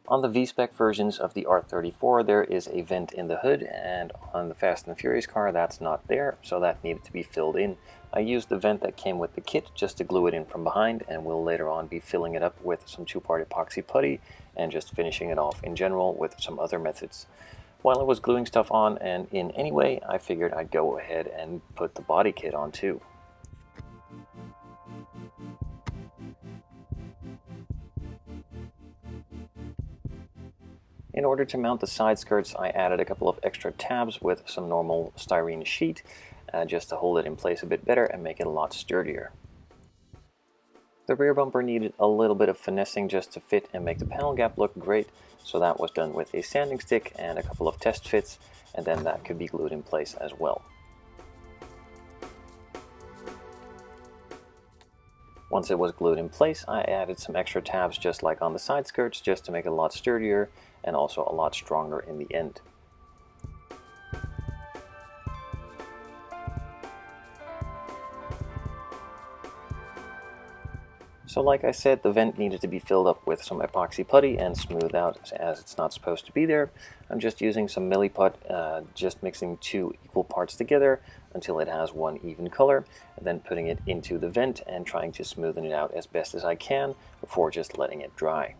On the V-Spec versions of the R34 there is a vent in the hood, and on the Fast and Furious car that's not there, so that needed to be filled in. I used the vent that came with the kit just to glue it in from behind, and will later on be filling it up with some 2-part epoxy putty and just finishing it off in general with some other methods. While I was gluing stuff on and in anyway, I figured I'd go ahead and put the body kit on too. In order to mount the side skirts, I added a couple of extra tabs with some normal styrene sheet just to hold it in place a bit better and make it a lot sturdier. The rear bumper needed a little bit of finessing just to fit and make the panel gap look great, so that was done with a sanding stick and a couple of test fits, and then that could be glued in place as well. Once it was glued in place, I added some extra tabs just like on the side skirts just to make it a lot sturdier and also a lot stronger in the end. So like I said, the vent needed to be filled up with some epoxy putty and smoothed out as it's not supposed to be there. I'm just using some milliput, just mixing 2 equal parts together until it has one even color, and then putting it into the vent and trying to smoothen it out as best as I can before just letting it dry.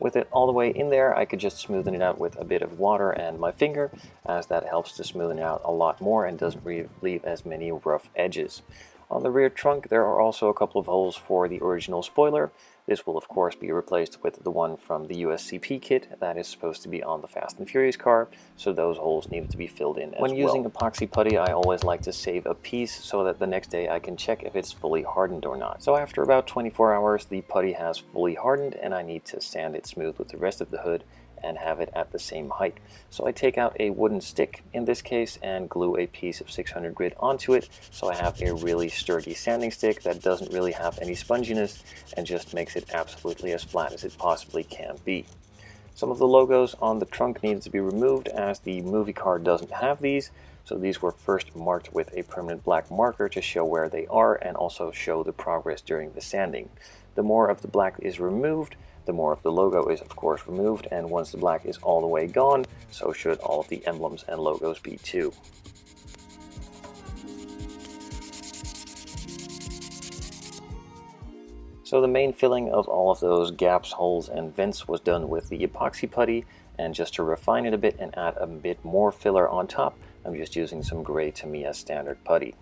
With it all the way in there, I could just smoothen it out with a bit of water and my finger, as that helps to smoothen it out a lot more and doesn't leave as many rough edges. On the rear trunk there are also a couple of holes for the original spoiler. This will of course be replaced with the one from the USCP kit that is supposed to be on the Fast and Furious car, so those holes needed to be filled in as well. When using epoxy putty, I always like to save a piece so that the next day I can check if it's fully hardened or not. So after about 24 hours the putty has fully hardened, and I need to sand it smooth with the rest of the hood and have it at the same height. So I take out a wooden stick in this case and glue a piece of 600 grit onto it, so I have a really sturdy sanding stick that doesn't really have any sponginess and just makes it absolutely as flat as it possibly can be. Some of the logos on the trunk needed to be removed as the movie car doesn't have these, so these were first marked with a permanent black marker to show where they are and also show the progress during the sanding. The more of the black is removed, the more of the logo is of course removed, and once the black is all the way gone, so should all of the emblems and logos be too. So the main filling of all of those gaps, holes and vents was done with the epoxy putty, and just to refine it a bit and add a bit more filler on top, I'm just using some gray Tamiya standard putty.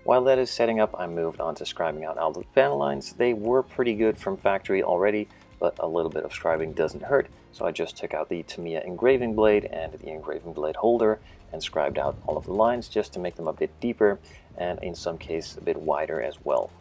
While that is setting up, I moved on to scribing out all the panel lines. They were pretty good from factory already, but a little bit of scribing doesn't hurt, so I just took out the Tamiya engraving blade and the engraving blade holder and scribed out all of the lines just to make them a bit deeper and in some cases a bit wider as well.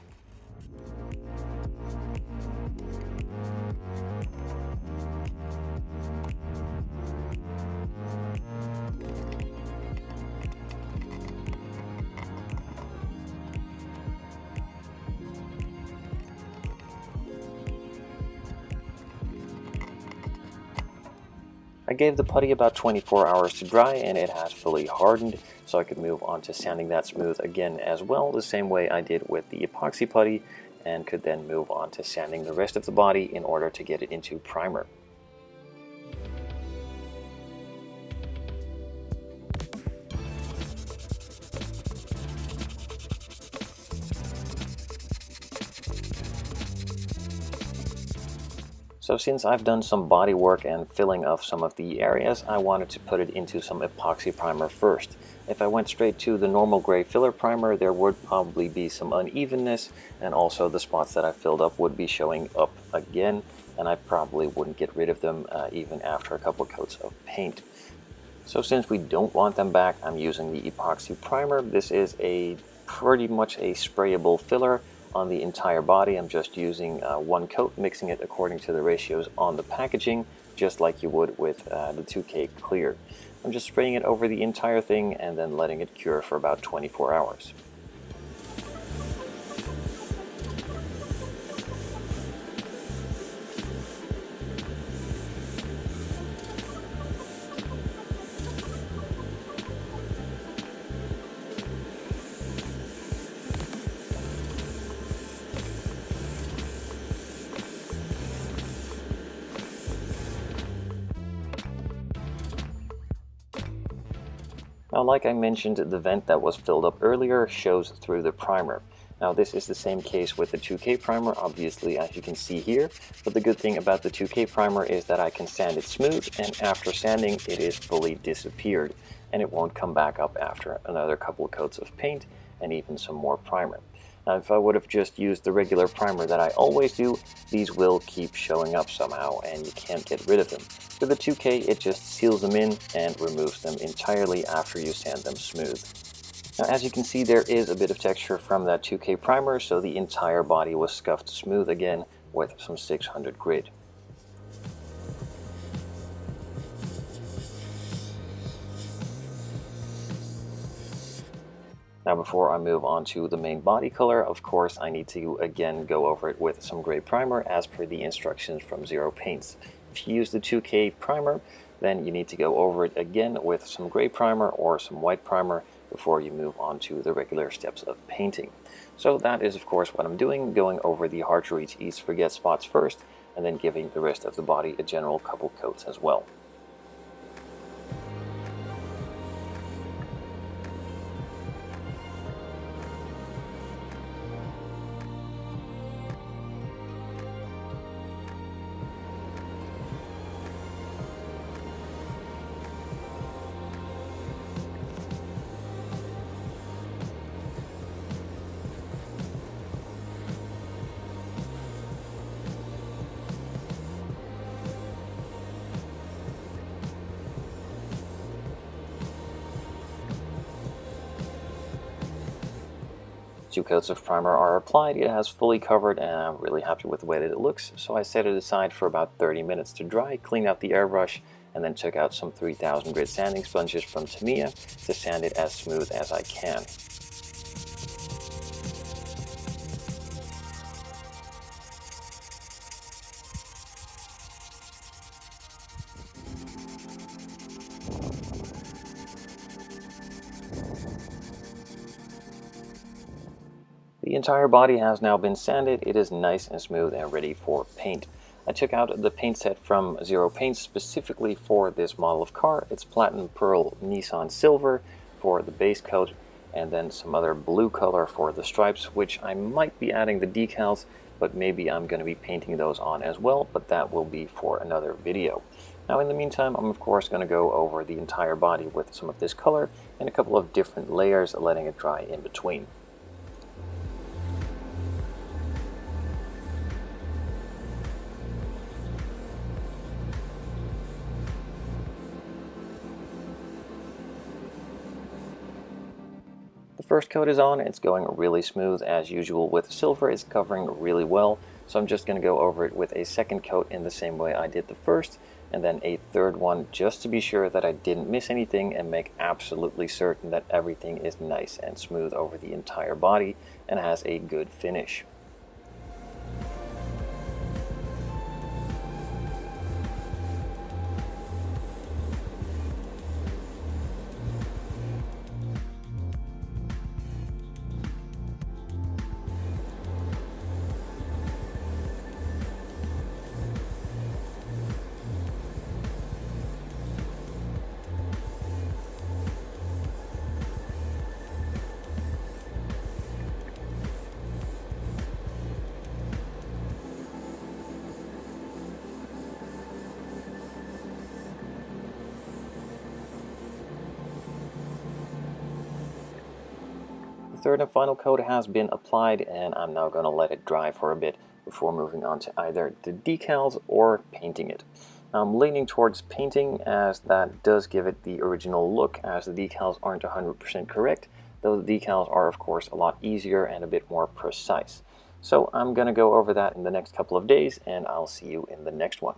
I gave the putty about 24 hours to dry and it has fully hardened, so I could move on to sanding that smooth again as well, the same way I did with the epoxy putty, and could then move on to sanding the rest of the body in order to get it into primer. So since I've done some body work and filling of some of the areas, I wanted to put it into some epoxy primer first. If I went straight to the normal gray filler primer, there would probably be some unevenness, and also the spots that I filled up would be showing up again, and I probably wouldn't get rid of them even after a couple coats of paint. So since we don't want them back, I'm using the epoxy primer. This is pretty much a sprayable filler on the entire body. I'm just using one coat, mixing it according to the ratios on the packaging, just like you would with the 2K clear. I'm just spraying it over the entire thing and then letting it cure for about 24 hours. Now, like I mentioned, the vent that was filled up earlier shows through the primer. Now, this is the same case with the 2K primer, obviously, as you can see here, but the good thing about the 2K primer is that I can sand it smooth, and after sanding, it is fully disappeared, and it won't come back up after another couple coats of paint and even some more primer. Now, if I would have just used the regular primer that I always do, these will keep showing up somehow, and you can't get rid of them. With the 2K, it just seals them in and removes them entirely after you sand them smooth. Now, as you can see, there is a bit of texture from that 2K primer, so the entire body was scuffed smooth again with some 600 grit. Now, before I move on to the main body color, of course, I need to again go over it with some gray primer as per the instructions from Zero Paints. If you use the 2K primer, then you need to go over it again with some gray primer or some white primer before you move on to the regular steps of painting. So that is, of course, what I'm doing, going over the hard to reach easy to forget spots first, and then giving the rest of the body a general couple coats as well. Two coats of primer are applied, it has fully covered, and I'm really happy with the way that it looks, so I set it aside for about 30 minutes to dry, clean out the airbrush, and then took out some 3000 grit sanding sponges from Tamiya to sand it as smooth as I can. The entire body has now been sanded, it is nice and smooth and ready for paint. I took out the paint set from Zero Paints specifically for this model of car. It's Platinum Pearl Nissan Silver for the base coat, and then some other blue color for the stripes, which I might be adding the decals, but maybe I'm going to be painting those on as well, but that will be for another video. Now, in the meantime, I'm of course going to go over the entire body with some of this color and a couple of different layers, letting it dry in between. The first coat is on, it's going really smooth as usual with silver, it's covering really well, so I'm just going to go over it with a second coat in the same way I did the first, and then a third one just to be sure that I didn't miss anything and make absolutely certain that everything is nice and smooth over the entire body and has a good finish. The third and final coat has been applied, and I'm now going to let it dry for a bit before moving on to either the decals or painting it. I'm leaning towards painting, as that does give it the original look, as the decals aren't 100% correct, though the decals are of course a lot easier and a bit more precise. So I'm going to go over that in the next couple of days, and I'll see you in the next one.